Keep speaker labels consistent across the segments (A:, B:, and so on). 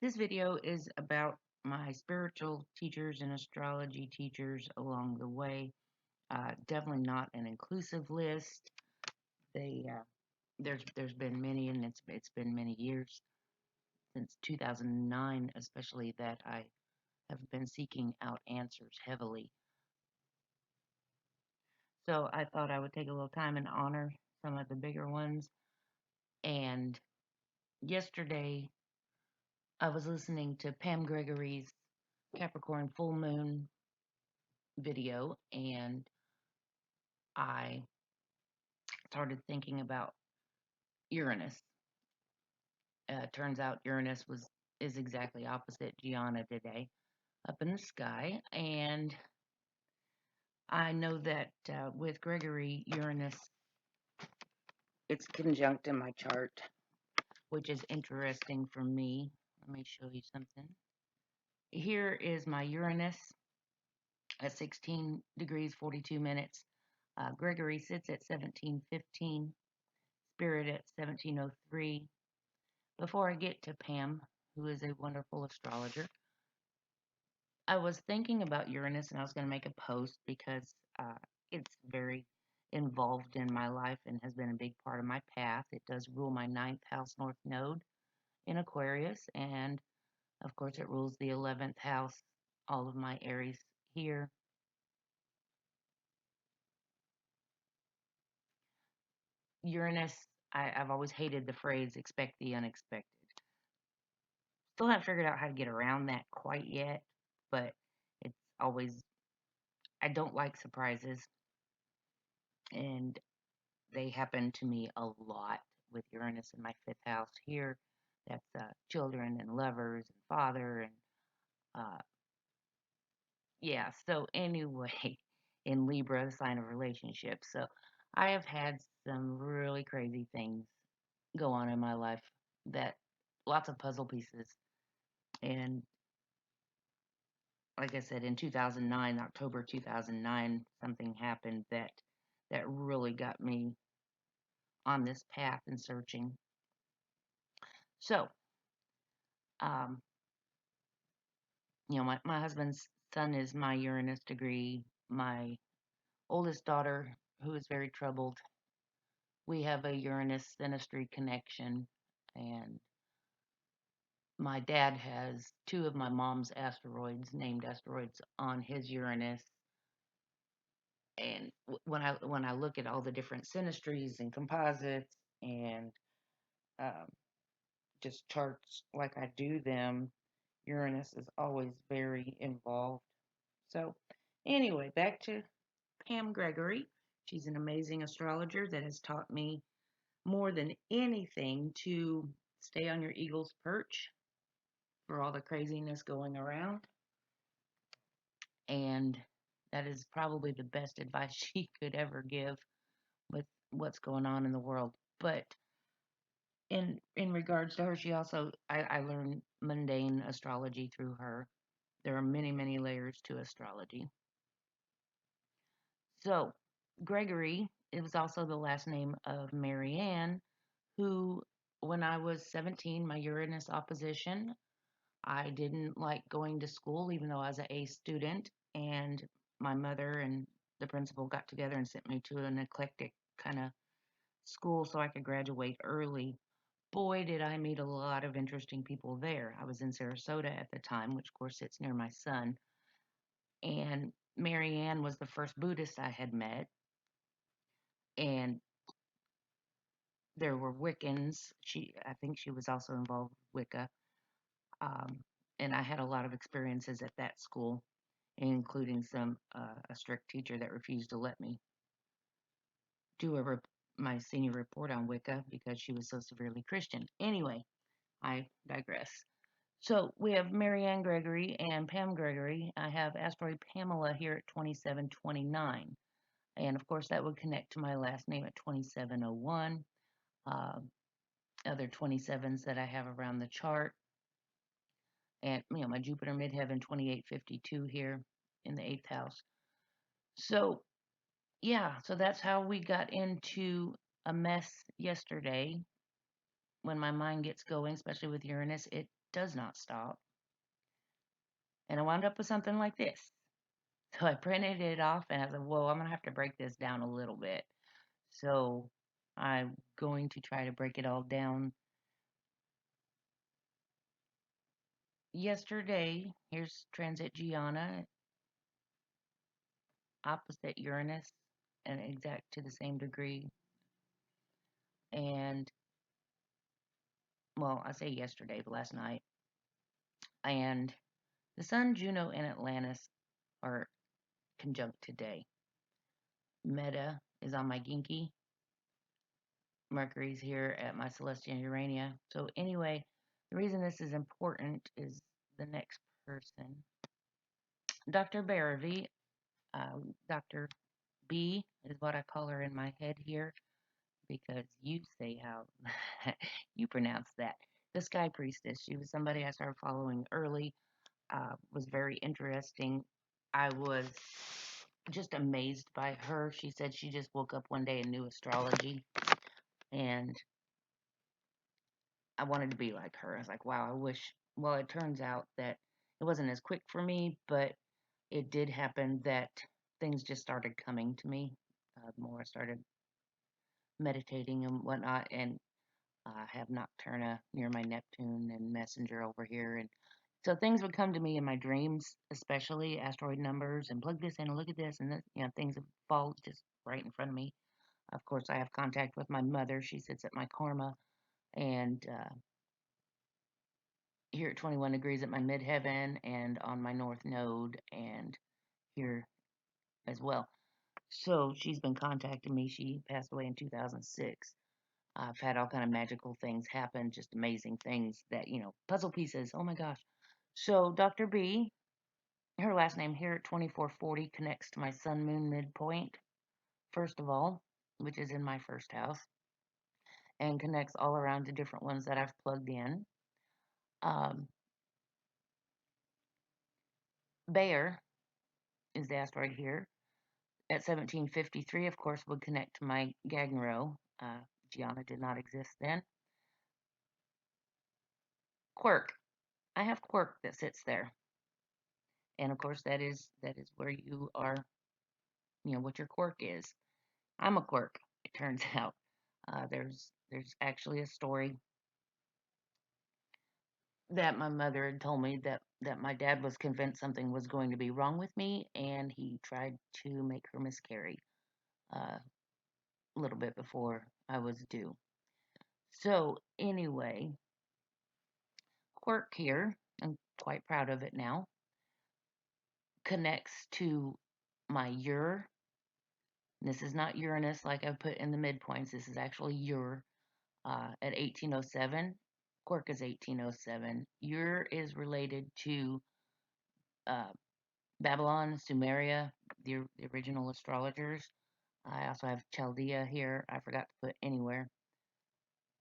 A: This video is about my spiritual teachers and astrology teachers along the way. Definitely not an inclusive list. They there's been many, and it's been many years since 2009, especially that I have been seeking out answers heavily. So I thought I would take a little time and honor some of the bigger ones. And yesterday I was listening to Pam Gregory's Capricorn full moon video, and I started thinking about Uranus. Turns out Uranus is exactly opposite Gianna today, up in the sky, and I know that with Gregory, Uranus, it's conjunct in my chart, which is interesting for me. Let me show you something. Here is my Uranus at 16 degrees 42 minutes. Gregory sits at 1715, Spirit at 1703. Before I get to Pam, who is a wonderful astrologer, I was thinking about Uranus and I was going to make a post because it's very involved in my life and has been a big part of my path. It does rule my ninth house north node in Aquarius, and of course, it rules the 11th house, all of my Aries here. Uranus, I've always hated the phrase expect the unexpected. Still haven't figured out how to get around that quite yet, but it's always, I don't like surprises, and they happen to me a lot with Uranus in my fifth house here. That's children and lovers and father and yeah. So anyway, in Libra, the sign of relationships. So I have had some really crazy things go on in my life that lots of puzzle pieces. And like I said, in 2009, October 2009, something happened that really got me on this path and searching. So, um, my husband's son is my Uranus degree. My oldest daughter, who is very troubled, we have a Uranus synastry connection. And my dad has two of my mom's asteroids, named asteroids, on his Uranus. And when I look at all the different synastries and composites and um, just charts like I do them, Uranus is always very involved. So, anyway, back to Pam Gregory. She's an amazing astrologer that has taught me more than anything to stay on your eagle's perch for all the craziness going around. And that is probably the best advice she could ever give with what's going on in the world. But in regards to her, she also I learned mundane astrology through her. There are many, many layers to astrology. So, Gregory, it was also the last name of Marianne, who, when I was 17, my Uranus opposition, I didn't like going to school, even though I was an A student. And my mother and the principal got together and sent me to an eclectic kind of school so I could graduate early. Boy, did I meet a lot of interesting people there. I was in Sarasota at the time, which of course sits near my son. And Marianne was the first Buddhist I had met. And there were Wiccans. I think she was also involved with Wicca. Um, and I had a lot of experiences at that school, including a strict teacher that refused to let me do my senior report on Wicca because she was so severely Christian. Anyway, I digress. So we have Marianne Gregory and Pam Gregory. I have asteroid Pamela here at 2729. And of course, that would connect to my last name at 2701. Other 27s that I have around the chart. And, my Jupiter midheaven 2852 here in the eighth house. So, yeah, so that's how we got into a mess yesterday. when my mind gets going, especially with Uranus, it does not stop. And I wound up with something like this. So I printed it off and I said, whoa, I'm going to have to break this down a little bit. So I'm going to try to break it all down. Yesterday, here's transit Gianna, opposite Uranus, and exact to the same degree. And, well, I say yesterday, but last night. And the Sun, Juno, and Atlantis are conjunct today. Meta is on my Ginky. Mercury's here at my Celestia Urania. So anyway, the reason this is important is the next person. Dr. Bairavee, Dr. B is what I call her in my head here because you say how you pronounce that. The Sky Priestess. She was somebody I started following early. Was very interesting. I was just amazed by her. She said she just woke up one day and knew astrology, and I wanted to be like her. I was like, wow, I wish. Well, it turns out that it wasn't as quick for me, but it did happen that things just started coming to me. The more I started meditating and whatnot, and I have Nocturna near my Neptune and Messenger over here, and so things would come to me in my dreams, especially asteroid numbers, and plug this in and look at this, and this, things would fall just right in front of me. Of course, I have contact with my mother. She sits at my karma, and here at 21 degrees at my midheaven, and on my north node, and here as well. So she's been contacting me. She passed away in 2006. I've had all kind of magical things happen, just amazing things that, puzzle pieces. Oh my gosh. So Dr. B, her last name here at 2440 connects to my sun moon midpoint, first of all, which is in my first house, and connects all around to different ones that I've plugged in. Bayer is the asteroid here. At 1753, of course, would connect to my Gagnon. Gianna did not exist then. Quirk. I have Quirk that sits there. And of course that is where you are, what your quirk is. I'm a quirk, it turns out. There's actually a story that my mother had told me that my dad was convinced something was going to be wrong with me, and he tried to make her miscarry a little bit before I was due. So anyway, quirk here, I'm quite proud of it now, connects to my This is not Uranus like I put in the midpoints. This is actually at 1807. Quirk is 1807. Is related to uh, Babylon, Sumeria, the original astrologers. I also have Chaldea here. I forgot to put anywhere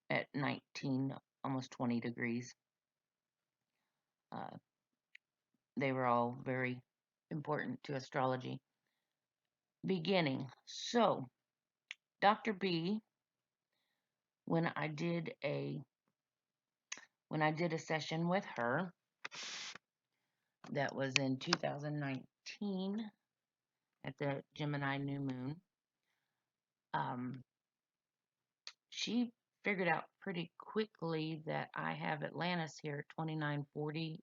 A: at 19, almost 20 degrees. Uh, they were all very important to astrology. Beginning. So, Dr. B, when I did a session with her, that was in 2019 at the Gemini new moon. She figured out pretty quickly that I have Atlantis here at 2940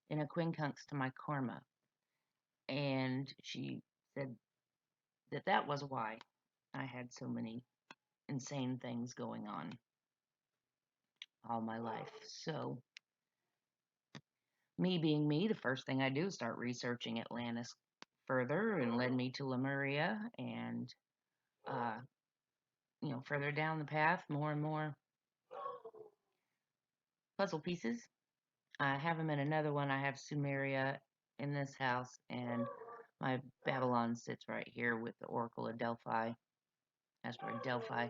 A: in a quincunx to my karma. And she said that was why I had so many insane things going on all my life. So, me being me, the first thing I do is start researching Atlantis further, and led me to Lemuria, and further down the path, more and more puzzle pieces. I have them in another one. I have Sumeria in this house, and my Babylon sits right here with the Oracle of Delphi, asteroid Delphi.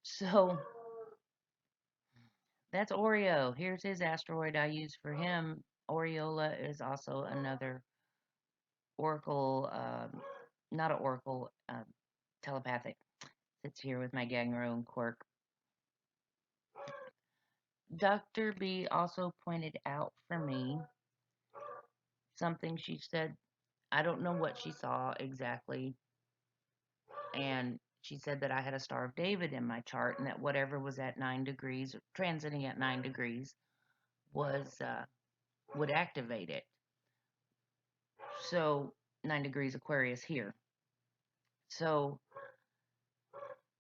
A: So that's Oreo. Here's his asteroid I use for him. Aureola is also another Oracle, not an Oracle, telepathic. Sits here with my Gagnon quirk. Dr. B also pointed out for me something. She said, I don't know what she saw exactly, and she said that I had a Star of David in my chart, and that whatever was at 9 degrees, transiting at 9 degrees, was would activate it. So 9 degrees Aquarius here. So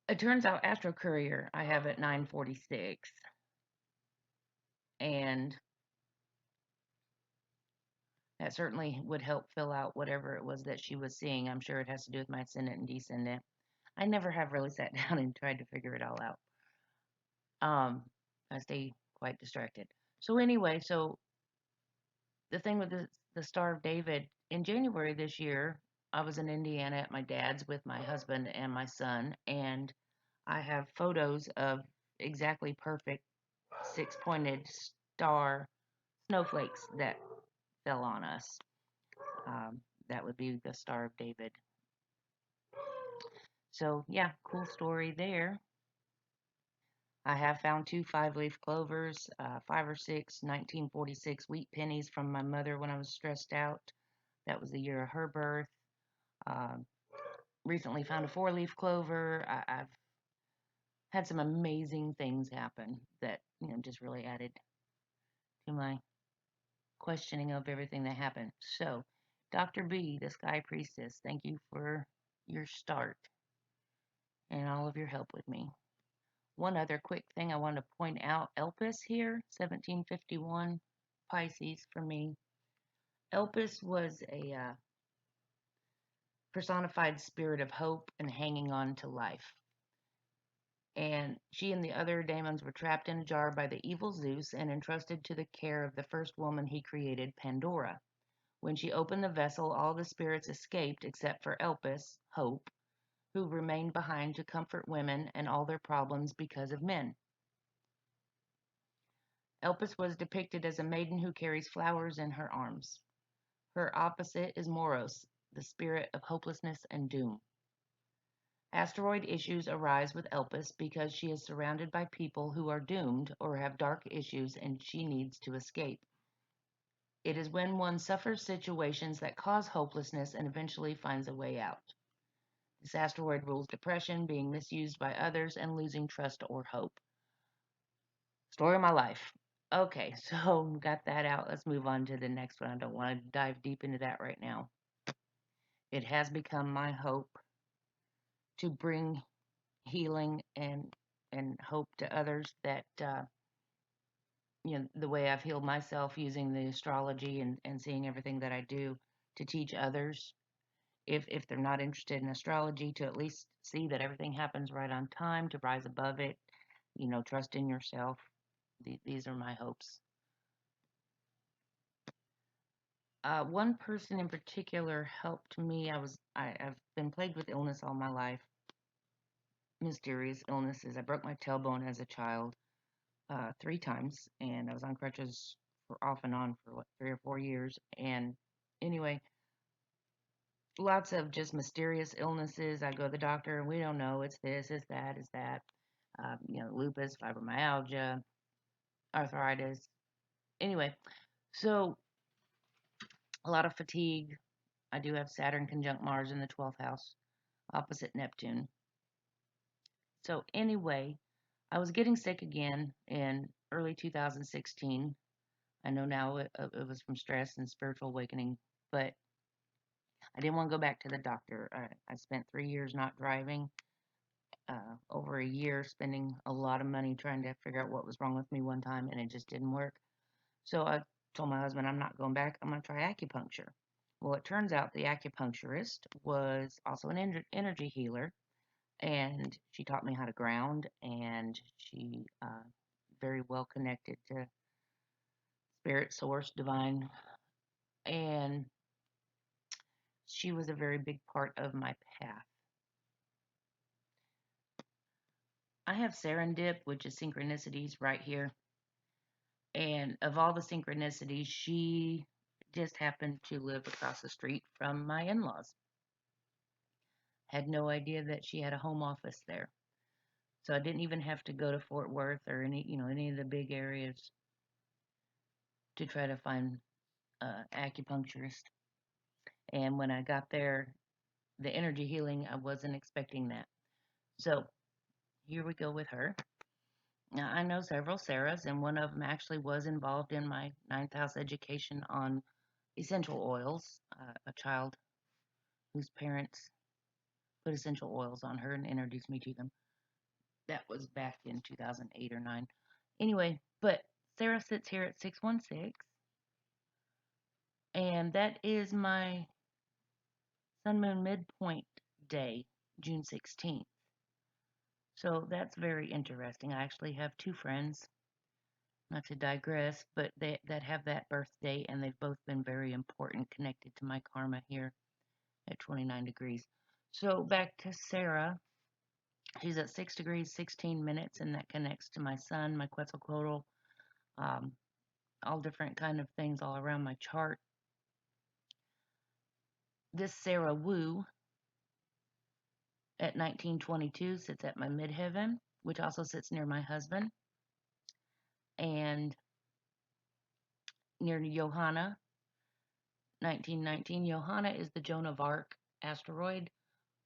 A: it turns out Astro Courier I have at 946, and that certainly would help fill out whatever it was that she was seeing. I'm sure it has to do with my ascendant and descendant. I never have really sat down and tried to figure it all out. I stay quite distracted. So anyway, so the thing with the Star of David, in January this year, I was in Indiana at my dad's with my husband and my son, and I have photos of exactly perfect six-pointed star snowflakes that fell on us. That would be the Star of David. So yeah, cool story there. I have found 2 5-leaf clovers, 5 or 6 1946 wheat pennies from my mother when I was stressed out. That was the year of her birth. Um, Recently found a 4-leaf clover. I've had some amazing things happen that, just really added to my questioning of everything that happened. So, Dr. B, the Sky Priestess, thank you for your start and all of your help with me. One other quick thing I want to point out, Elpis here, 1751, Pisces for me. Elpis was a personified spirit of hope and hanging on to life. And she and the other daemons were trapped in a jar by the evil Zeus and entrusted to the care of the first woman he created, Pandora. When she opened the vessel, all the spirits escaped except for Elpis, Hope, who remained behind to comfort women and all their problems because of men. Elpis was depicted as a maiden who carries flowers in her arms. Her opposite is Moros, the spirit of hopelessness and doom. Asteroid issues arise with Elpis because she is surrounded by people who are doomed or have dark issues and she needs to escape. It is when one suffers situations that cause hopelessness and eventually finds a way out. This asteroid rules depression, being misused by others, and losing trust or hope. Story of my life. Okay, so got that out. Let's move on to the next one. I don't want to dive deep into that right now. It has become my hope to bring healing and hope to others that the way I've healed myself using the astrology and seeing everything that I do to teach others, if they're not interested in astrology, to at least see that everything happens right on time, to rise above it, trust in yourself. These are my hopes. One person in particular helped me. I've been plagued with illness all my life, mysterious illnesses. I broke my tailbone as a child 3 times, and I was on crutches for off and on for 3 or 4 years. And anyway, lots of just mysterious illnesses. I go to the doctor, and we don't know. It's this, it's that, it's that. Lupus, fibromyalgia, arthritis. Anyway, so a lot of fatigue. I do have Saturn conjunct Mars in the 12th house, opposite Neptune. So anyway, I was getting sick again in early 2016. I know now it was from stress and spiritual awakening, but I didn't want to go back to the doctor. I spent 3 years not driving, over a year spending a lot of money trying to figure out what was wrong with me one time, and it just didn't work. So I told my husband, I'm not going back. I'm going to try acupuncture. Well, it turns out the acupuncturist was also an energy healer, and she taught me how to ground, and she very well connected to spirit, source, divine, and she was a very big part of my path. I have serendip, which is synchronicities, right here. And of all the synchronicities, she just happened to live across the street from my in-laws. Had no idea that she had a home office there. So I didn't even have to go to Fort Worth or any of the big areas to try to find acupuncturist. And when I got there, the energy healing, I wasn't expecting that. So here we go with her. Now, I know several Sarahs, and one of them actually was involved in my ninth house education on essential oils. A child whose parents put essential oils on her and introduced me to them. That was back in 2008 or 9. Anyway, but Sarah sits here at 616, and that is my sun moon midpoint day, June 16th. So that's very interesting. I actually have two friends, not to digress, but that have that birthday, and they've both been very important, connected to my karma here at 29 degrees. So back to Sarah. She's at 6 degrees, 16 minutes, and that connects to my sun, my Quetzalcoatl, um, all different kind of things all around my chart. This Sarah Wu at 1922 sits at my midheaven, which also sits near my husband, and near Johanna, 1919. Johanna is the Joan of Arc asteroid.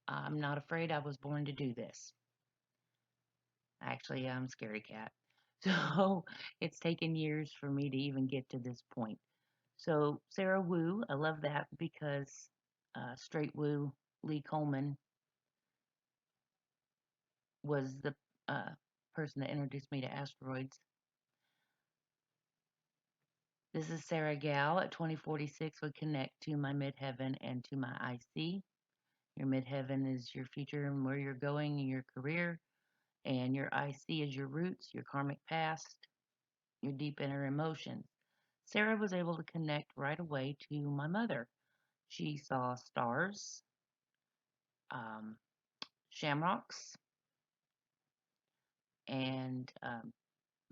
A: I'm not afraid I was born to do this. Actually, I'm scaredy cat. So it's taken years for me to even get to this point. So Sarah Wu, I love that because StraightWoo Lee Coleman was the uh, person that introduced me to asteroids. This is Sarah Gal at 2046 would connect to my midheaven and to my IC. Your midheaven is your future and where you're going in your career, and your IC is your roots, your karmic past, your deep inner emotions. Sarah was able to connect right away to my mother. She saw stars, um, shamrocks, and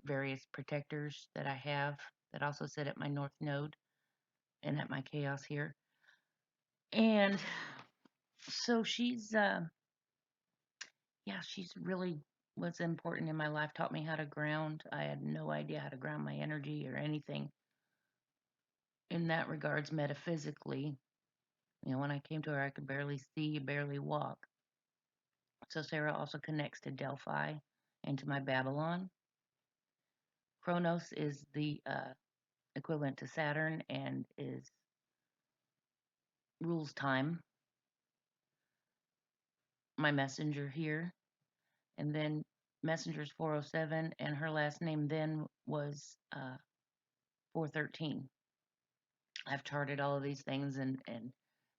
A: various protectors that I have that also sit at my north node and at my chaos here. And so she's really what's important in my life, taught me how to ground. I had no idea how to ground my energy or anything in that regards metaphysically. When I came to her, I could barely see, barely walk. So Sarah also connects to Delphi and to my Babylon. Chronos is the equivalent to Saturn and is rules time. My messenger here, and then messenger's 407, and her last name then was 413. I've charted all of these things, and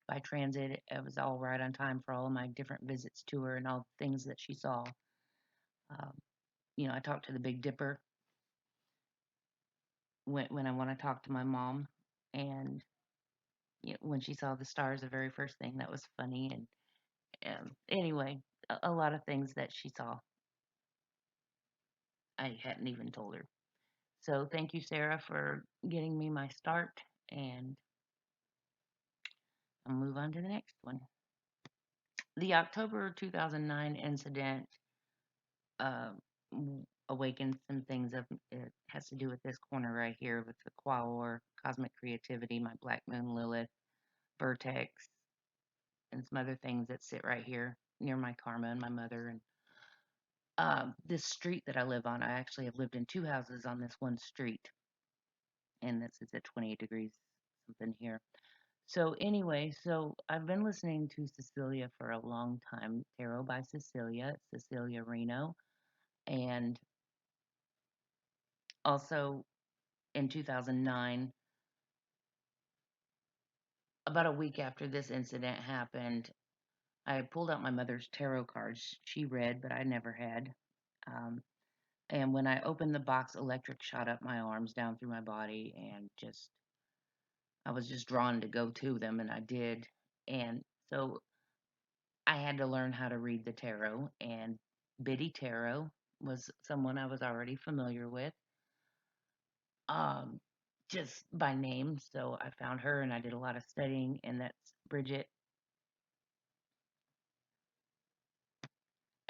A: by transit, it was all right on time for all of my different visits to her and all the things that she saw. Um, I talked to the Big Dipper when I want to talk to my mom, and when she saw the stars, the very first thing that was funny. And anyway, a lot of things that she saw, I hadn't even told her. So thank you, Sarah, for getting me my start, and I'll move on to the next one. The October 2009 incident uh, awakened some things. It has to do with this corner right here with the Qualor, Cosmic Creativity, my Black Moon Lilith, Vertex, and some other things that sit right here near my karma and my mother. And this street that I live on, I actually have lived in two houses on this one street, and this is at 28 degrees something here. So anyway, so I've been listening to Cecelia for a long time. Tarot by Cecelia Reino, and also in 2009, about a week after this incident happened, I pulled out my mother's tarot cards. She read, but I never had. Um, and when I opened the box, electric shot up my arms down through my body, and I was just drawn to go to them, and I did. And so I had to learn how to read the tarot, and Biddy Tarot was someone I was already familiar with, um, just by name. So I found her, and I did a lot of studying, and that's Brigit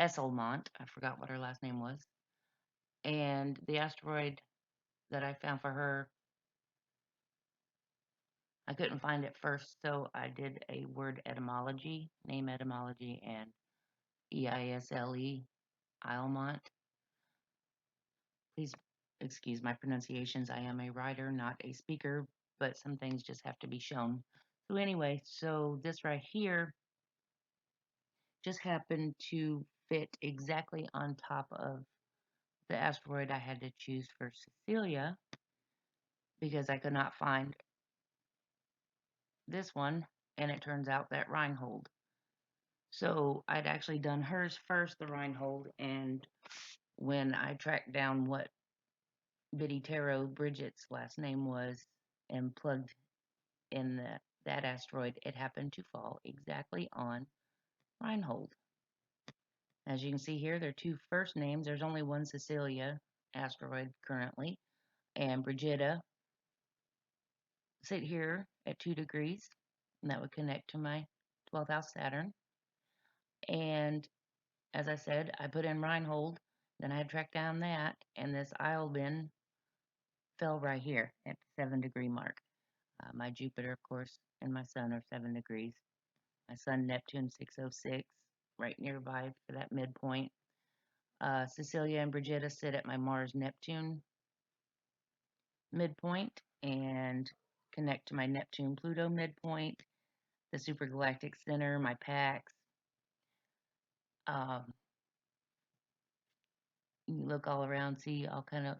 A: Esslemon. I forgot what her last name was. And the asteroid that I found for her, I couldn't find it first, so I did a word etymology, name etymology, and Eisle, Islemont. Please excuse my pronunciations. I am a writer, not a speaker, but some things just have to be shown. So anyway, so this right here just happened to fit exactly on top of the asteroid I had to choose for Cecelia because I could not find this one, and it turns out that Reinhold. So I'd actually done hers first, the Reinhold, and when I tracked down what Biddy Tarot, Brigit's last name was, and plugged in that asteroid, it happened to fall exactly on Reinhold. As you can see here, there are two first names. There's only one Cecelia asteroid currently, and Brigida sit here at 2 degrees, and that would connect to my 12th house Saturn. And as I said, I put in Reinhold, then I had tracked down that, and this Islebin fell right here at the 7 degree mark. My Jupiter, of course, and my Sun are 7 degrees. My Sun, Neptune, 606, right nearby for that midpoint. Cecelia and Brigida sit at my Mars, Neptune midpoint and connect to my Neptune, Pluto midpoint, the supergalactic center, my Pax. You look all around, see all kind of.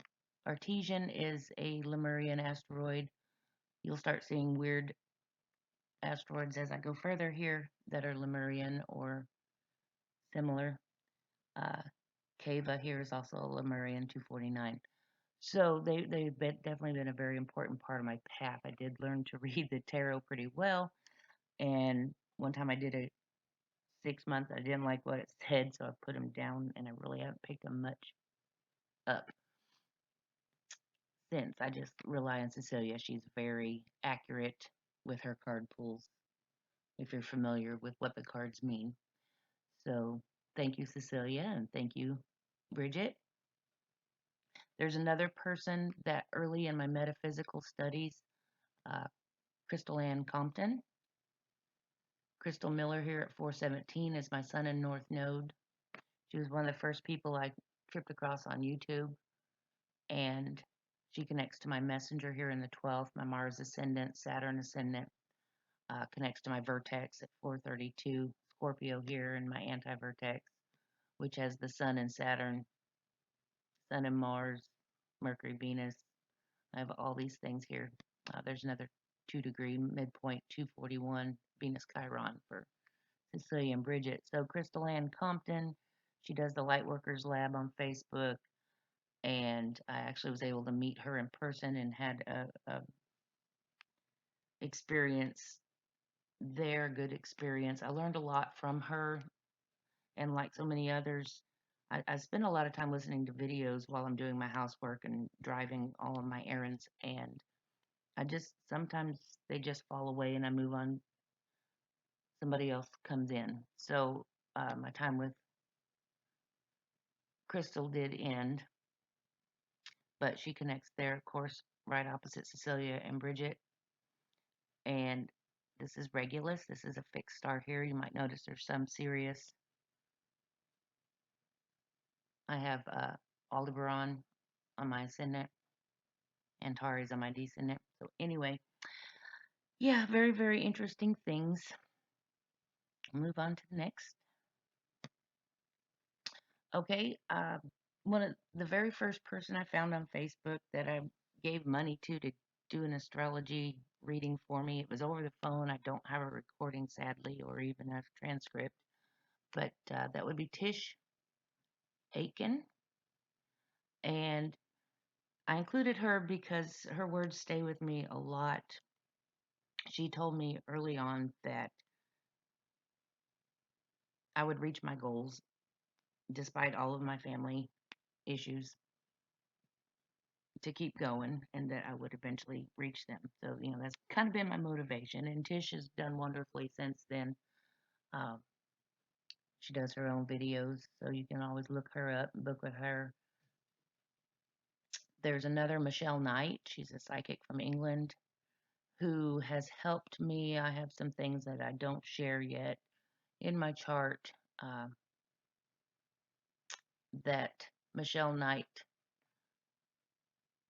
A: Artesian is a Lemurian asteroid. You'll start seeing weird asteroids as I go further here that are Lemurian or similar. Cava here is also a Lemurian 249. So they've definitely been a very important part of my path. I did learn to read the tarot pretty well, and one time I did a 6 month. I didn't like what it said, so I put them down, and I really haven't picked them much up since. I just rely on Cecelia. She's very accurate with her card pulls, if you're familiar with what the cards mean. So thank you, Cecelia, and thank you, Brigit. There's another person that early in my metaphysical studies, uh, Crystal Anne Compton. Crystal Miller here at 417 is my Sun and North Node. She was one of the first people I tripped across on YouTube, and she connects to my messenger here in the 12th, my Mars ascendant, Saturn ascendant, connects to my vertex at 432, Scorpio here, and my anti-vertex, which has the Sun and Saturn, Sun and Mars, Mercury, Venus. I have all these things here. There's another 2 degree midpoint, 241, Venus Chiron for Cecelia and Brigit. So Crystal Anne Compton, she does the Lightworkers Lab on Facebook, and I actually was able to meet her in person and had a experience there, good experience. I learned a lot from her, and like so many others, I spend a lot of time listening to videos while I'm doing my housework and driving all of my errands, and I just sometimes they just fall away and I move on. Somebody else comes in. So my time with Crystal did end, but she connects there, of course, right opposite Cecelia and Brigit. And this is Regulus. This is a fixed star here. You might notice there's some Sirius. I have Aldebaran on my ascendant, Antares on my descendant. So anyway, yeah, very, very interesting things. Move on to the next. Okay, one of the very first person I found on Facebook that I gave money to do an astrology reading for me. It was over the phone. I don't have a recording, sadly, or even a transcript, but that would be Tisch Aitken. And I included her because her words stay with me a lot. She told me early on that I would reach my goals despite all of my family issues, to keep going, and that I would eventually reach them. So, that's kind of been my motivation. And Tish has done wonderfully since then. Uh, She does her own videos, so you can always look her up and book with her. There's another Michelle Knight. She's a psychic from England who has helped me. I have some things that I don't share yet in my chart uh, that Michelle Knight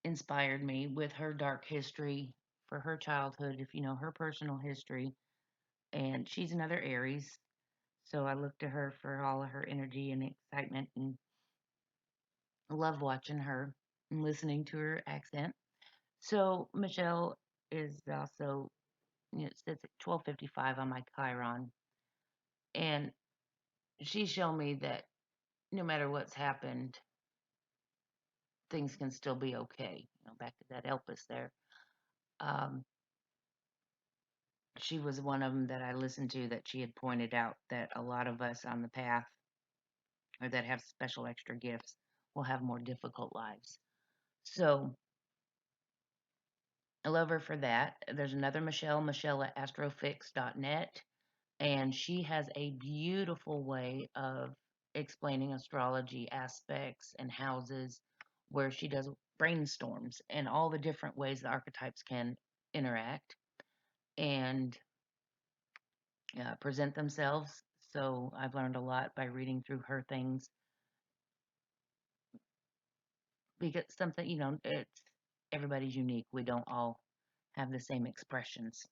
A: inspired me with her dark history for her childhood, if you know her personal history. And she's another Aries, so I look to her for all of her energy and excitement, and love watching her and listening to her accent. So Michelle is also, it sits at 12:55 on my Chiron, and she showed me that no matter what's happened, things can still be okay. Back to that Elpis there. Um, she was one of them that I listened to, that she had pointed out that a lot of us on the path, or that have special extra gifts, will have more difficult lives. So I love her for that. There's another Michelle at astrofix.net, and she has a beautiful way of explaining astrology aspects and houses, where she does brainstorms and all the different ways the archetypes can interact and present themselves. So I've learned a lot by reading through her things, because something, it's everybody's unique. We don't all have the same expressions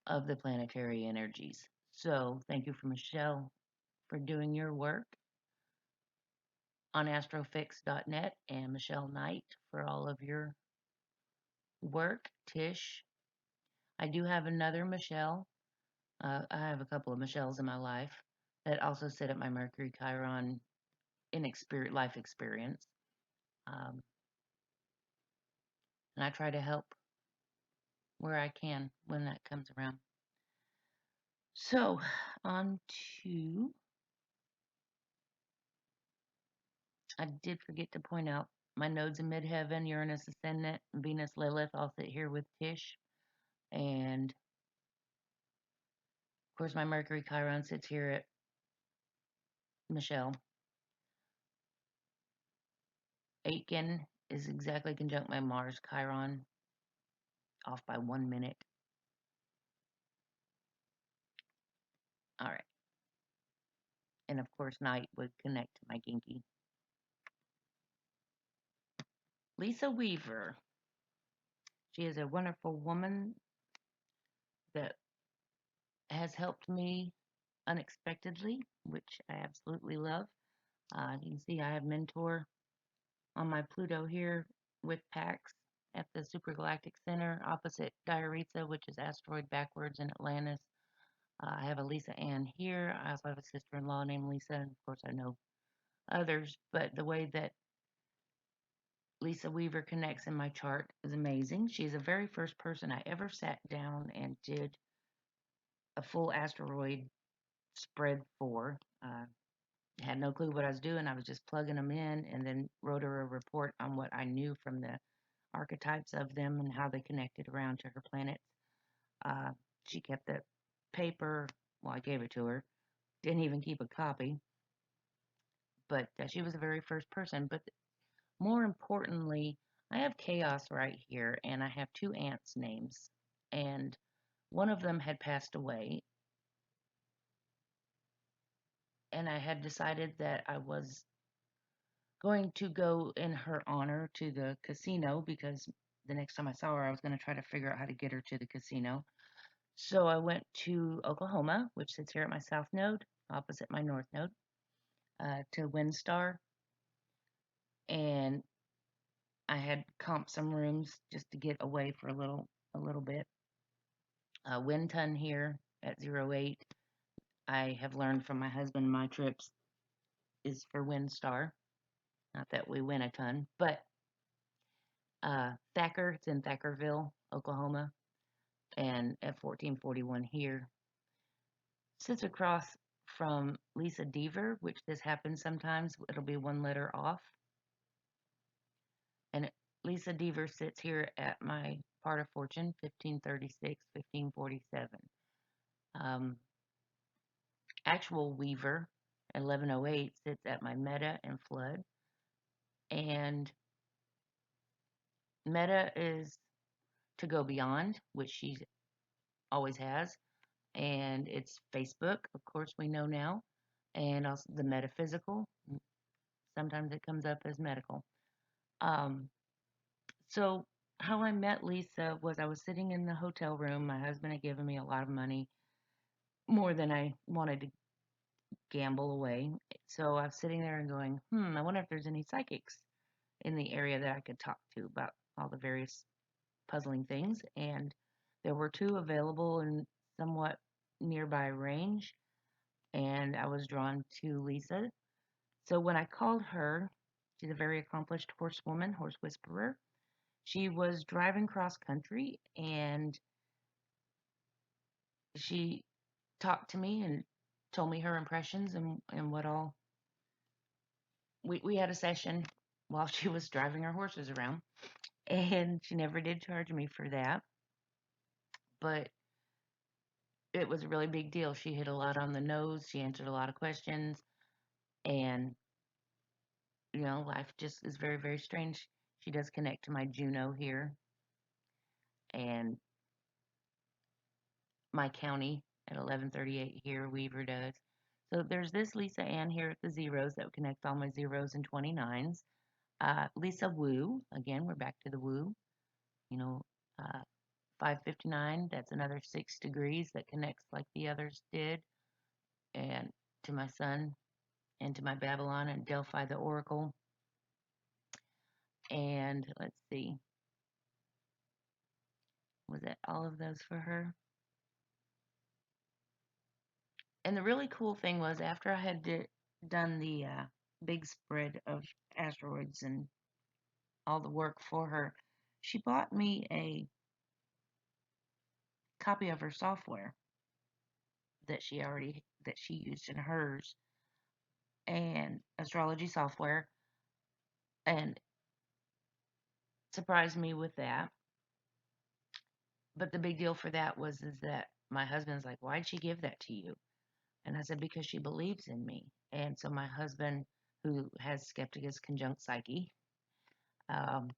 A: of the planetary energies. So thank you for Michelle for doing your work on astrofix.net, and Michelle Knight for all of your work. Tisch. I do have another Michelle. I have a couple of Michelles in my life that also sit at my Mercury Chiron in life experience. Um, and I try to help where I can when that comes around. So, on to, I did forget to point out my nodes in midheaven, Uranus ascendant, Venus Lilith, all sit here with Tisch. And of course, my Mercury Chiron sits here at Michelle. Aitken is exactly conjunct my Mars Chiron, off by 1 minute. All right. And of course, Night would connect to my Ginky. Lisa Weaver. She is a wonderful woman that has helped me unexpectedly, which I absolutely love. You can see I have Mentor on my Pluto here with Pax at the Supergalactic Center opposite Diaritza, which is asteroid backwards in Atlantis. I have a Lisa Ann here. I also have a sister-in-law named Lisa, and of course I know others, but the way that Lisa Weaver connects in my chart is amazing. She's the very first person I ever sat down and did a full asteroid spread for. Had no clue what I was doing. I was just plugging them in, and then wrote her a report on what I knew from the archetypes of them and how they connected around to her planets. Uh, she kept the paper. Well, I gave it to her. Didn't even keep a copy. But she was the very first person. But more importantly, I have chaos right here, and I have two aunts' names. And one of them had passed away, and I had decided that I was going to go in her honor to the casino, because the next time I saw her, I was going to try to figure out how to get her to the casino. So I went to Oklahoma, which sits here at my south node, opposite my north node, to WinStar, and I had comped some rooms just to get away for a little bit. Winton here at 08. I have learned from my husband my trips is for WinStar. Not that we win a ton, but Thacker, it's in Thackerville, Oklahoma, and at 1441 here. Sits across from Lisa Deaver, which this happens sometimes. It'll be one letter off. And Lisa Deaver sits here at my part of fortune, 1536, 1547. actual weaver, 1108, sits at my Meta and Flood. And Meta is to go beyond, which she always has. And it's Facebook, of course, we know now. And also the metaphysical. Sometimes it comes up as medical. Um, so, how I met Lisa was I was sitting in the hotel room. My husband had given me a lot of money, more than I wanted to gamble away. So I was sitting there and going, I wonder if there's any psychics in the area that I could talk to about all the various puzzling things. And there were two available in somewhat nearby range. And I was drawn to Lisa. So when I called her, she's a very accomplished horsewoman, horse whisperer. She was driving cross country and she talked to me and told me her impressions and what all. We had a session while she was driving her horses around, and she never did charge me for that, but it was a really big deal. She hit a lot on the nose, she answered a lot of questions, and life just is very, very strange. She does connect to my Juno here and my county at 1138 here, Weaver does. So there's this Lisa Ann here at the zeros that would connect all my zeros and 29s. Lisa Woo, again, we're back to the Woo. You know, uh, 559, that's another 6 degrees that connects like the others did, and to my sun and to my Babylon and Delphi the Oracle. And let's see, was that all of those for her? And the really cool thing was after I had done the big spread of asteroids and all the work for her, she bought me a copy of her software that she used in hers, and astrology software, and surprised me with that. But the big deal for that is that my husband's like, "Why'd she give that to you?" And I said, "Because she believes in me." And so my husband, who has Skepticus conjunct Psyche, um,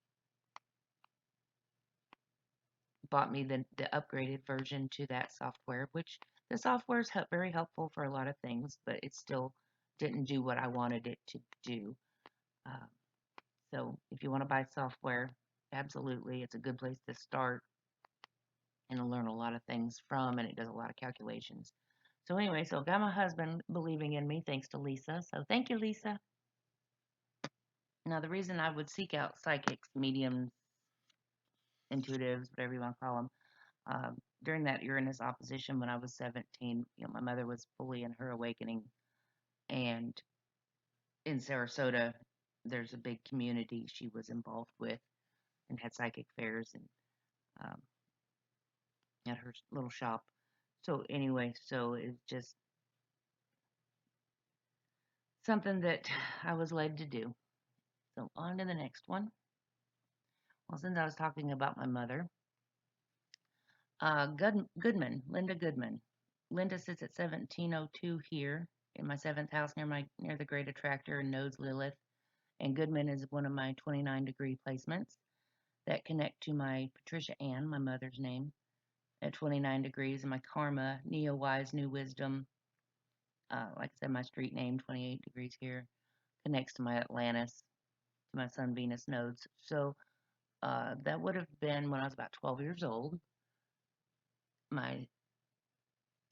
A: bought me the upgraded version to that software, which the software is very helpful for a lot of things, but it still didn't do what I wanted it to do. Uh, so if you want to buy software, absolutely, it's a good place to start and learn a lot of things from, and it does a lot of calculations. So anyway, so I got my husband believing in me thanks to Lisa. So thank you, Lisa. Now the reason I would seek out psychics, mediums, intuitives, whatever you want to call them, during that Uranus opposition when I was 17, my mother was fully in her awakening, and in Sarasota, there's a big community she was involved with and had psychic fairs and um, at her little shop. So anyway, so it's just something that I was led to do. So on to the next one. Well, since I was talking about my mother, Goodman, Linda Goodman. Linda sits at 1702 here in my seventh house near the Great Attractor and nodes Lilith. And Goodman is one of my 29-degree placements that connect to my Patricia Ann, my mother's name, at 29 degrees, and my karma, Neo Wise, New Wisdom, like I said, my street name, 28 degrees here, connects to my Atlantis, to my Sun Venus nodes. So that would have been when I was about 12 years old. My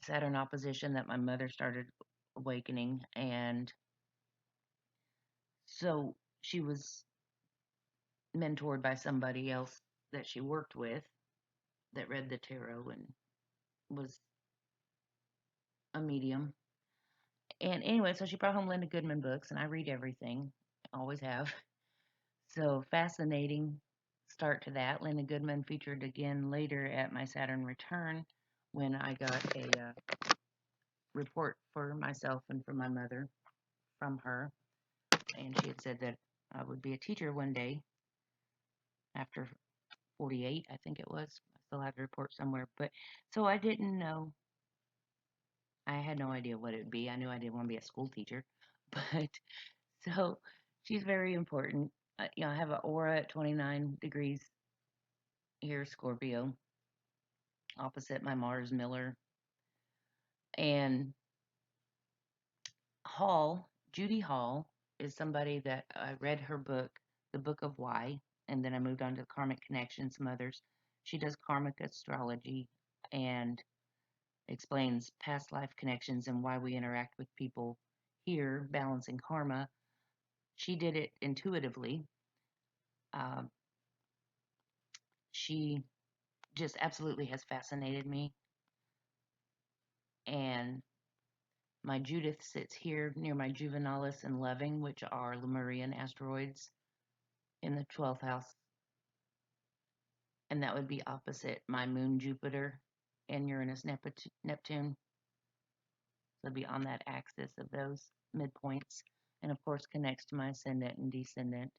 A: Saturn opposition that my mother started awakening, and so she was mentored by somebody else that she worked with that read the tarot and was a medium. And anyway, so she brought home Linda Goodman books, and I read everything, always have. So fascinating start to that. Linda Goodman featured again later at my Saturn return when I got a report for myself and for my mother from her. And she had said that I would be a teacher one day after 48, I think it was. I still have the report somewhere. But so I didn't know I had no idea what it would be. I knew I didn't want to be a school teacher, but so she's very important. I have an aura at 29 degrees here, Scorpio, opposite my Mars Miller. And Judy Hall, is somebody that I read her book, The Book of Why, and then I moved on to Karmic Connection, some others. She does karmic astrology and explains past life connections and why we interact with people here, balancing karma. She did it intuitively. Um, she just absolutely has fascinated me. And my Judith sits here near my Juvenalis and Loving, which are Lemurian asteroids in the 12th house. And that would be opposite my moon Jupiter and Uranus Neptune. So it'd be on that axis of those midpoints. And of course connects to my ascendant and descendant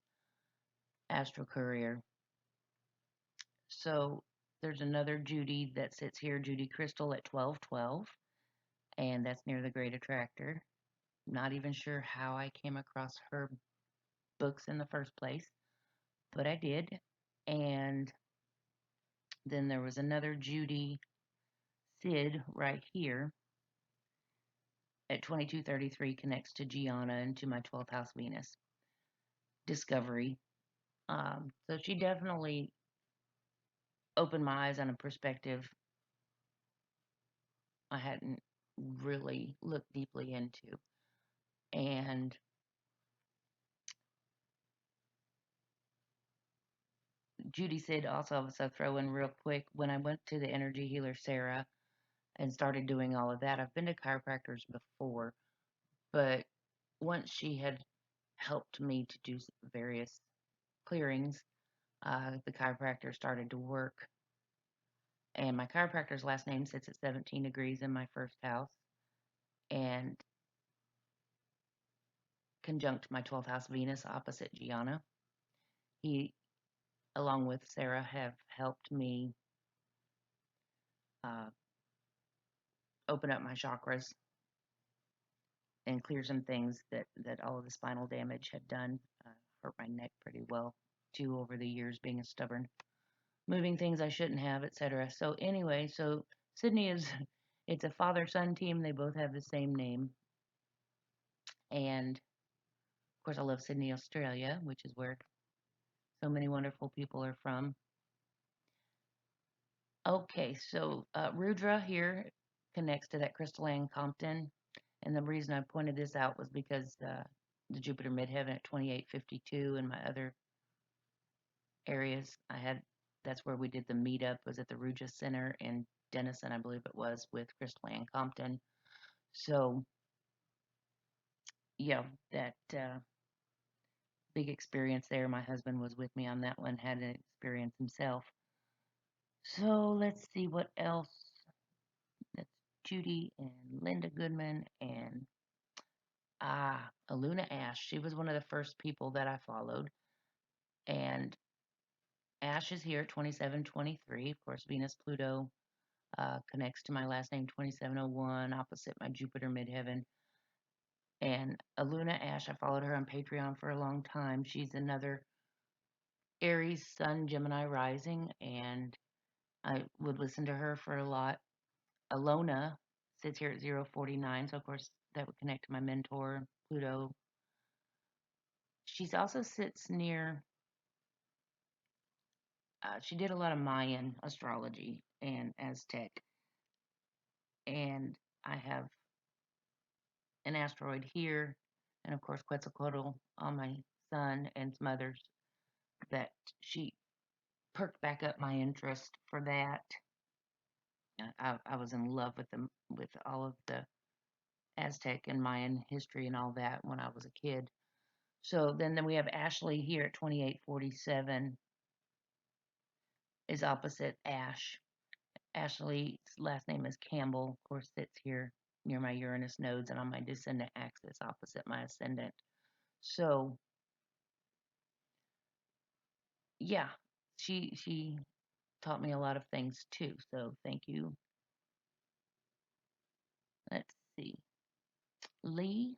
A: astral courier. So there's another Judy that sits here, Judy Crystal at 1212, and that's near the Great Attractor. Not even sure how I came across her books in the first place, but I did. And then there was another Judy Sid right here at 2233, connects to Gianna and to my 12th house Venus. Discovery. So she definitely opened my eyes on a perspective I hadn't really looked deeply into. And Judy said also, so throw in real quick, when I went to the energy healer Sarah and started doing all of that, I've been to chiropractors before, but once she had helped me to do various clearings, the chiropractor started to work. And my chiropractor's last name sits at 17 degrees in my first house and conjunct my 12th house Venus opposite Gianna. He, along with Sarah, have helped me uh, open up my chakras and clear some things that all of the spinal damage had done. Hurt my neck pretty well too over the years, being a stubborn, moving things I shouldn't have, etc. So anyway, so Sydney is it's a father-son team. They both have the same name, and of course I love Sydney, Australia, which is where so many wonderful people are from. Okay, so Rudra here connects to that crystal Anne Compton. And the reason I pointed this out was because the Jupiter midheaven at 2852 and my other areas, that's where we did the meetup, was at the Rudra Center in Denison, I believe it was, with Crystal Ann Compton. So, yeah, that big experience there. My husband was with me on that one, had an experience himself. So let's see what else. That's Judy and Linda Goodman and Aluna Ash. She was one of the first people that I followed. And Ash is here, 2723. Of course, Venus Pluto connects to my last name, 2701, opposite my Jupiter midheaven. And Aluna Ash, I followed her on Patreon for a long time. She's another Aries, Sun, Gemini rising, and I would listen to her for a lot. Alona sits here at 049, so of course that would connect to my mentor, Pluto. She also sits near, she did a lot of Mayan astrology and Aztec. And I have an asteroid here, and of course Quetzalcoatl on my sun and some others that she perked back up my interest for that. I was in love with all of the Aztec and Mayan history and all that when I was a kid. So then we have Ashley here at 2847 is opposite Ash. Ashley's last name is Campbell, of course, sits here near my Uranus nodes and on my descendant axis opposite my ascendant. So yeah, she taught me a lot of things too. So thank you. Let's see. Lee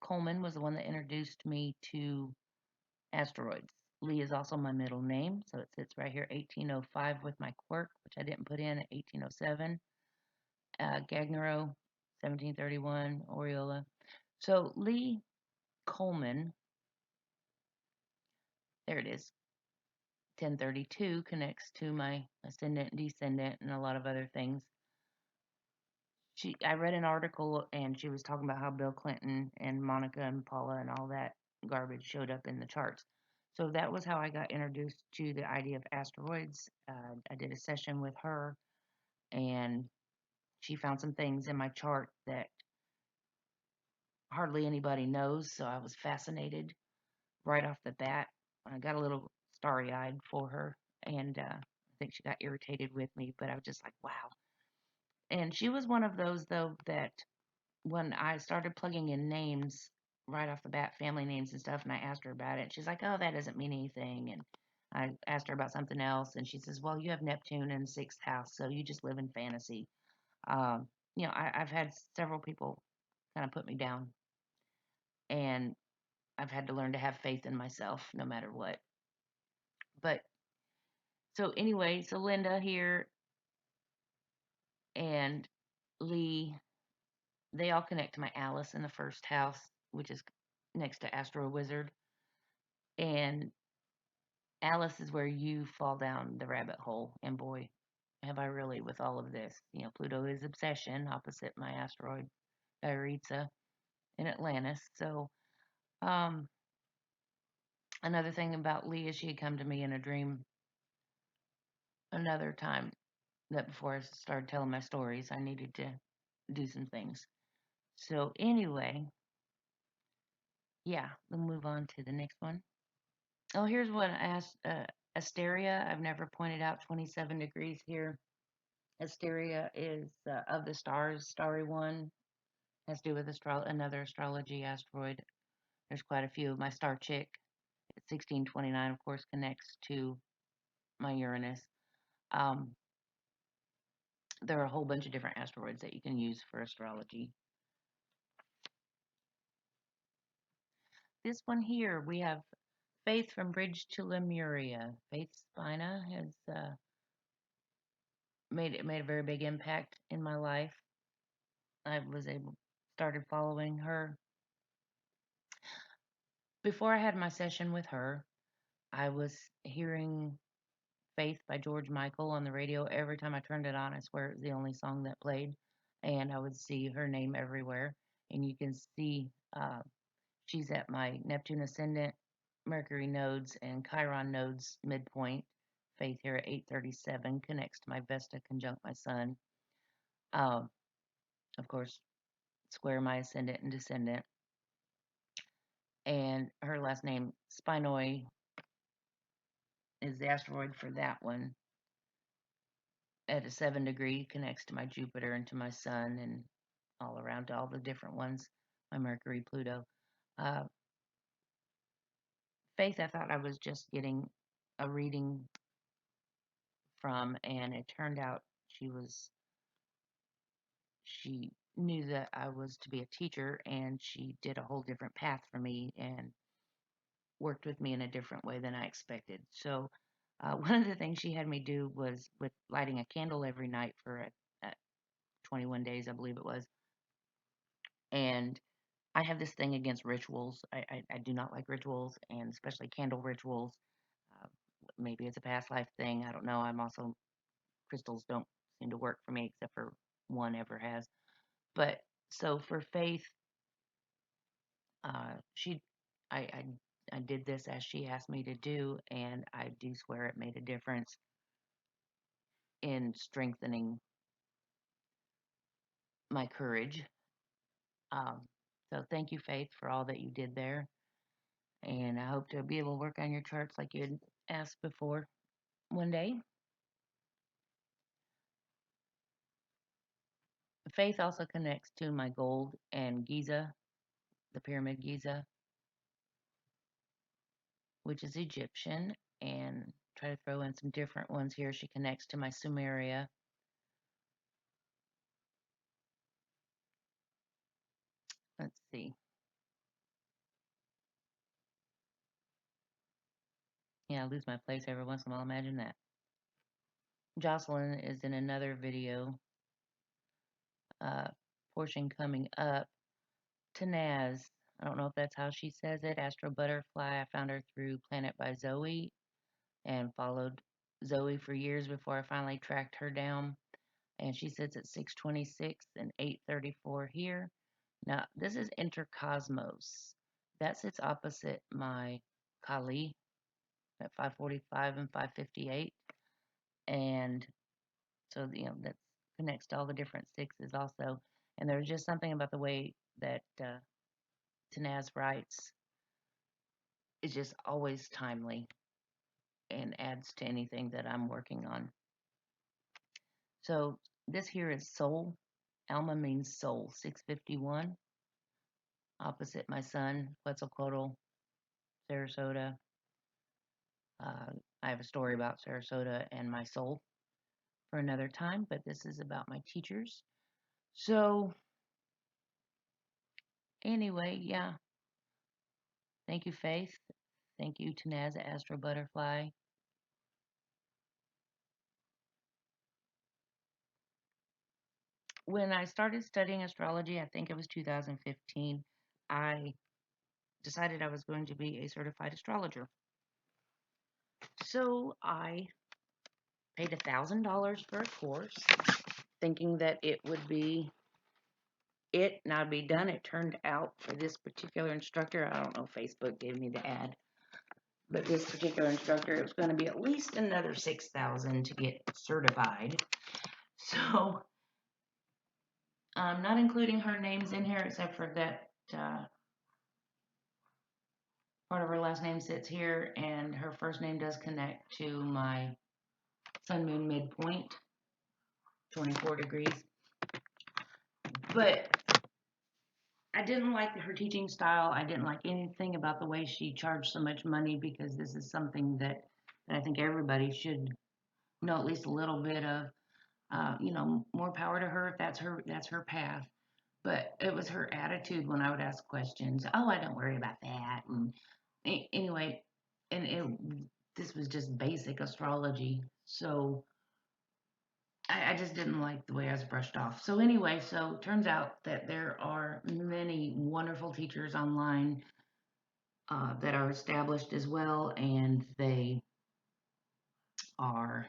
A: Coleman was the one that introduced me to asteroids. Lee is also my middle name, so it sits right here, 1805 with my quirk, which I didn't put in at 1807. Gagnero, 1731, Oriola. So Lee Coleman, there it is, 1032 connects to my ascendant, descendant, and a lot of other things. I read an article and she was talking about how Bill Clinton and Monica and Paula and all that garbage showed up in the charts. So that was how I got introduced to the idea of asteroids. I did a session with her and she found some things in my chart that hardly anybody knows. So I was fascinated right off the bat. I got a little starry eyed for her and I think she got irritated with me, but I was just like, wow. And she was one of those, though, that when I started plugging in names right off the bat, family names and stuff, and I asked her about it, she's like, oh, that doesn't mean anything. And I asked her about something else, and she says, well, you have Neptune in the sixth house, so you just live in fantasy. Um, I've had several people kind of put me down, and I've had to learn to have faith in myself no matter what. But so anyway, so Linda here and Lee, they all connect to my Alice in the first house, which is next to Astro Wizard. And Alice is where you fall down the rabbit hole. And boy, have I really with all of this. Pluto is obsession opposite my asteroid, Bairavee in Atlantis. So, another thing about Lee is she had come to me in a dream another time that before I started telling my stories, I needed to do some things. So, anyway, yeah, we'll move on to the next one. Oh, here's one I asked Asteria. I've never pointed out 27 degrees here. Asteria is of the stars, starry one, has to do with another astrology asteroid. There's quite a few. My star chick, 1629, of course, connects to my Uranus. Um, there are a whole bunch of different asteroids that you can use for astrology. This one here, we have Faith from Bridge to Lemuria. Faith Spina has made a very big impact in my life. I started following her. Before I had my session with her, I was hearing Faith by George Michael on the radio. Every time I turned it on, I swear it was the only song that played. And I would see her name everywhere. And you can see she's at my Neptune ascendant, Mercury nodes, and Chiron nodes midpoint. Faith here at 837 connects to my Vesta conjunct my sun. Of course, square my ascendant and descendant. And her last name, Spinoi, is the asteroid for that one. At a 7 degree, connects to my Jupiter and to my Sun and all around to all the different ones, my Mercury, Pluto. Faith, I thought I was just getting a reading from, and it turned out she knew that I was to be a teacher, and she did a whole different path for me and worked with me in a different way than I expected. So one of the things she had me do was with lighting a candle every night for 21 days, I believe it was. And I have this thing against rituals. I do not like rituals, and especially candle rituals. Uh, Maybe it's a past life thing. I don't know. Crystals don't seem to work for me, except for one ever has. But so for Faith, uh, she, I, I, I did this as she asked me to do, and I do swear it made a difference in strengthening my courage. Um, so thank you, Faith, for all that you did there. And I hope to be able to work on your charts like you had asked before one day. Faith also connects to my gold and Giza, the pyramid Giza, which is Egyptian, and try to throw in some different ones here. She connects to my Sumeria. see. Yeah, I lose my place every once in a while. Imagine that. Jocelyn is in another video uh, portion coming up. Tanaaz, I don't know if that's how she says it. Astrobutterfly. I found her through Planet by Zoe and followed Zoe for years before I finally tracked her down. And she sits at 626 and 834 here. Now, this is Intercosmos. That sits opposite my Kali at 545 and 558. And so, that connects to all the different sixes also. And there's just something about the way that Tanaaz writes is just always timely and adds to anything that I'm working on. So this here is soul. Alma means soul, 651. Opposite my sun, Quetzalcoatl, Sarasota. I have a story about Sarasota and my soul for another time, but this is about my teachers. So anyway, yeah. Thank you, Faith. Thank you, Tanaaz, Astro Butterfly. When I started studying astrology, I think it was 2015, I decided I was going to be a certified astrologer. So I paid $1,000 for a course, thinking that it would be it and I'd be done. It turned out for this particular instructor, I don't know, Facebook gave me the ad, but this particular instructor, it was going to be at least another $6,000 to get certified. So I'm not including her names in here, except for that part of her last name sits here, and her first name does connect to my sun moon midpoint, 24 degrees. But I didn't like her teaching style. I didn't like anything about the way she charged so much money, because this is something that I think everybody should know at least a little bit of. More power to her if that's her path. But it was her attitude when I would ask questions. Oh, I don't worry about that. And anyway, and this was just basic astrology. So I just didn't like the way I was brushed off. So anyway, so it turns out that there are many wonderful teachers online that are established as well, and they are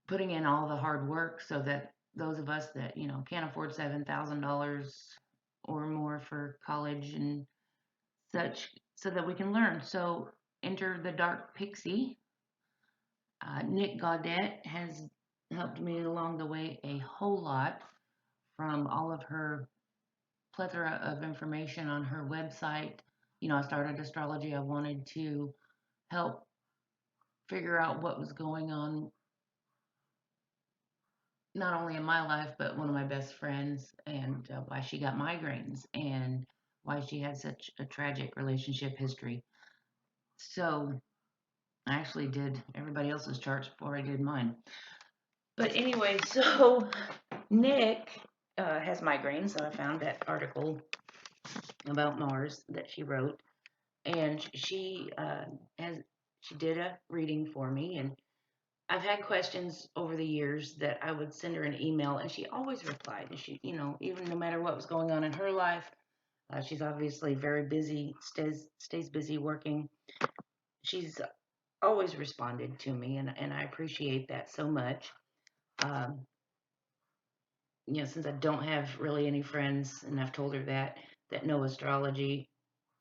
A: putting in all the hard work so that those of us that can't afford $7,000 or more for college and such, so that we can learn. So enter the Dark Pixie. Nic Gaudette has helped me along the way a whole lot, from all of her plethora of information on her website. I started astrology. I wanted to help figure out what was going on, not only in my life, but one of my best friends, and why she got migraines and why she had such a tragic relationship history. So I actually did everybody else's charts before I did mine. But anyway, so Nic has migraines, so I found that article about Mars that she wrote, and she did a reading for me, and I've had questions over the years that I would send her an email, and she always replied. And she, even no matter what was going on in her life, she's obviously very busy, stays busy working. She's always responded to me, and I appreciate that so much. Um, since I don't have really any friends, and I've told her that know astrology,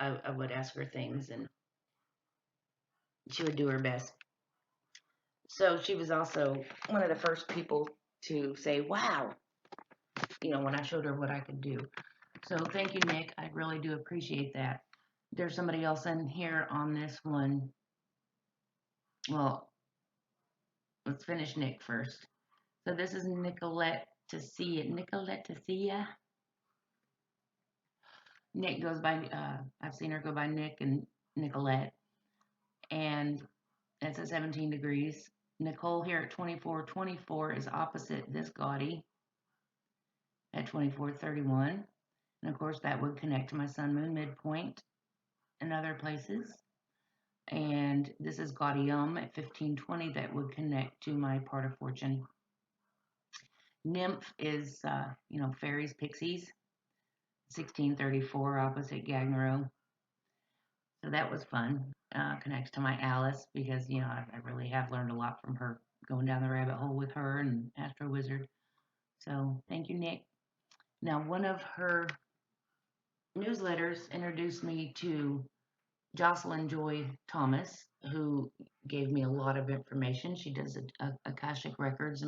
A: I would ask her things, and she would do her best. So she was also one of the first people to say, wow, when I showed her what I could do. So thank you, Nic. I really do appreciate that. There's somebody else in here on this one. Well, let's finish Nic first. So this is Nicolette to see it. Nicolette to see ya. Nic goes by, I've seen her go by Nic and Nicolette. And it's at 17 degrees. Nicole here at 2424 is opposite this Gaudi at 2431. And And of course, that would connect to my sun moon midpoint and other places. And this is Gaudium at 1520 that would connect to my part of fortune. Nymph is, fairies, pixies, 1634 opposite Gagnero. So that was fun. Connects to my Alice because, I really have learned a lot from her, going down the rabbit hole with her and Astro Wizard. So thank you, Nic. Now, one of her newsletters introduced me to Jocelyn Joy Thomas, who gave me a lot of information. She does Akashic Records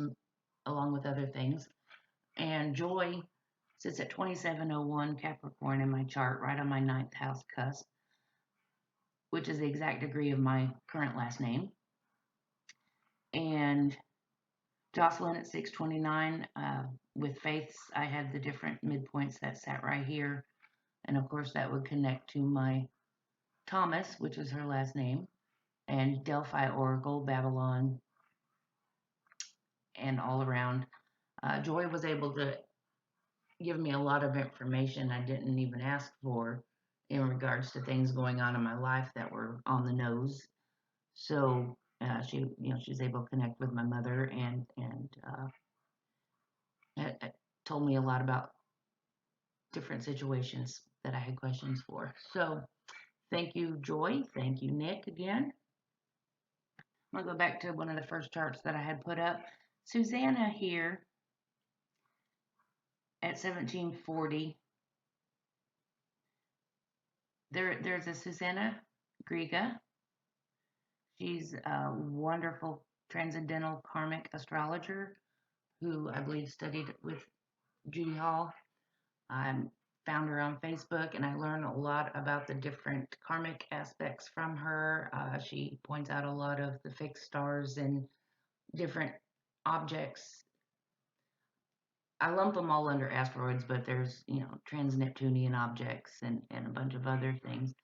A: along with other things. And Joy sits at 2701 Capricorn in my chart, right on my 9th house cusp, which is the exact degree of my current last name. And Jocelyn at 629, with Faith's, I had the different midpoints that sat right here. And of course, that would connect to my Thomas, which is her last name, and Delphi Oracle, Babylon, and all around. Joy was able to give me a lot of information I didn't even ask for in regards to things going on in my life that were on the nose. So she was able to connect with my mother and told me a lot about different situations that I had questions for. So thank you, Joy. Thank you, Nic, again. I'm going to go back to one of the first charts that I had put up. Zsuzsanna here at 1740. There's a Zsuzsanna Griga. She's a wonderful transcendental karmic astrologer who I believe studied with Judy Hall. I found her on Facebook, and I learned a lot about the different karmic aspects from her. She points out a lot of the fixed stars and different objects. I lump them all under asteroids, but there's, trans-Neptunian objects and a bunch of other things.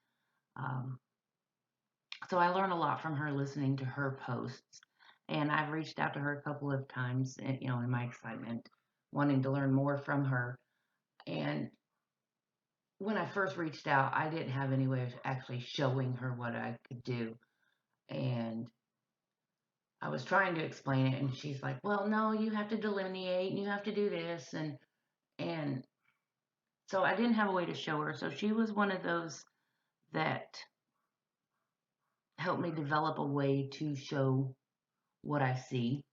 A: So I learned a lot from her listening to her posts. And I've reached out to her a couple of times, in my excitement, wanting to learn more from her. And when I first reached out, I didn't have any way of actually showing her what I could do. And I was trying to explain it, and she's like, well, no, you have to delineate, and you have to do this. And so I didn't have a way to show her. So she was one of those that helped me develop a way to show what I see.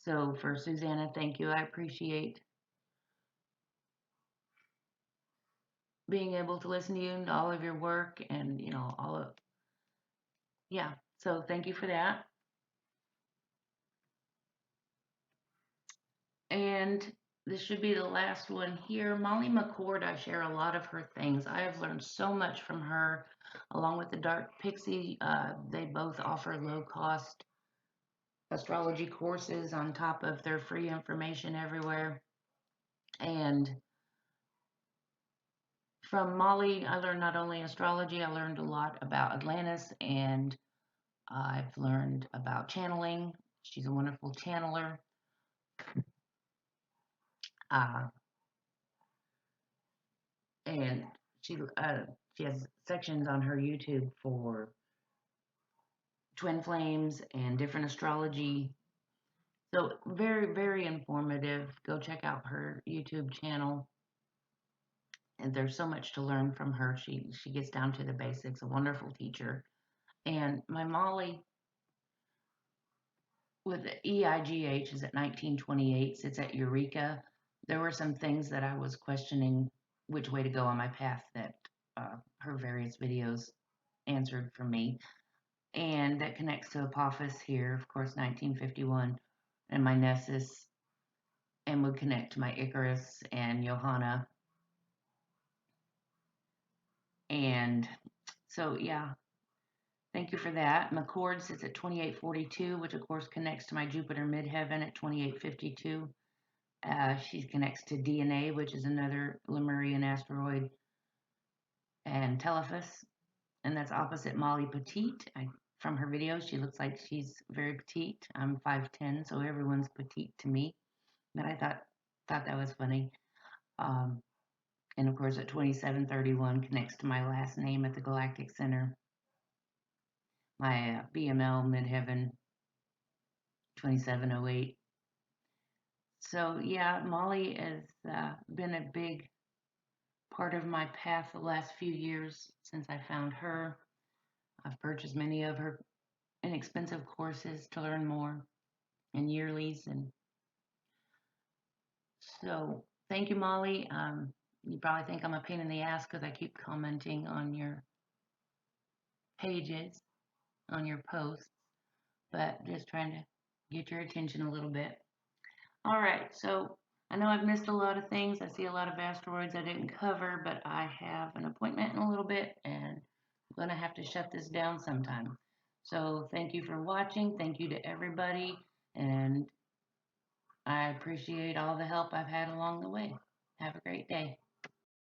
A: So for Zsuzsanna, thank you. I appreciate being able to listen to you and all of your work and, so thank you for that. And this should be the last one here. Molly McCord, I share a lot of her things. I have learned so much from her, along with the Dark Pixie. They both offer low-cost astrology courses on top of their free information everywhere. And from Molly, I learned not only astrology, I learned a lot about Atlantis, and I've learned about channeling. She's a wonderful channeler. And she has sections on her YouTube for twin flames and different astrology. So very, very informative. Go check out her YouTube channel. And there's so much to learn from her. She gets down to the basics, a wonderful teacher. And my Molly with the EIGH is at 1928, sits at Eureka. There were some things that I was questioning which way to go on my path that her various videos answered for me. And that connects to Apophis here, of course, 1951, and my Nessus, and would connect to my Icarus and Johanna. And so, yeah, thank you for that. McCord sits at 2842, which of course connects to my Jupiter midheaven at 2852. She connects to DNA, which is another Lemurian asteroid, and Telephus, and that's opposite Molly Petite. From her videos, she looks like she's very petite. I'm 5'10", so everyone's petite to me. But I thought that was funny. And of course, at 2731 connects to my last name at the Galactic Center, my BML midheaven 2708. So yeah, Molly has been a big part of my path the last few years since I found her. I've purchased many of her inexpensive courses to learn more and yearlies. And so thank you, Molly. You probably think I'm a pain in the ass because I keep commenting on your pages, on your posts, but just trying to get your attention a little bit. All right, so I know I've missed a lot of things. I see a lot of asteroids I didn't cover, but I have an appointment in a little bit and I'm going to have to shut this down sometime. So thank you for watching. Thank you to everybody. And I appreciate all the help I've had along the way. Have a great day.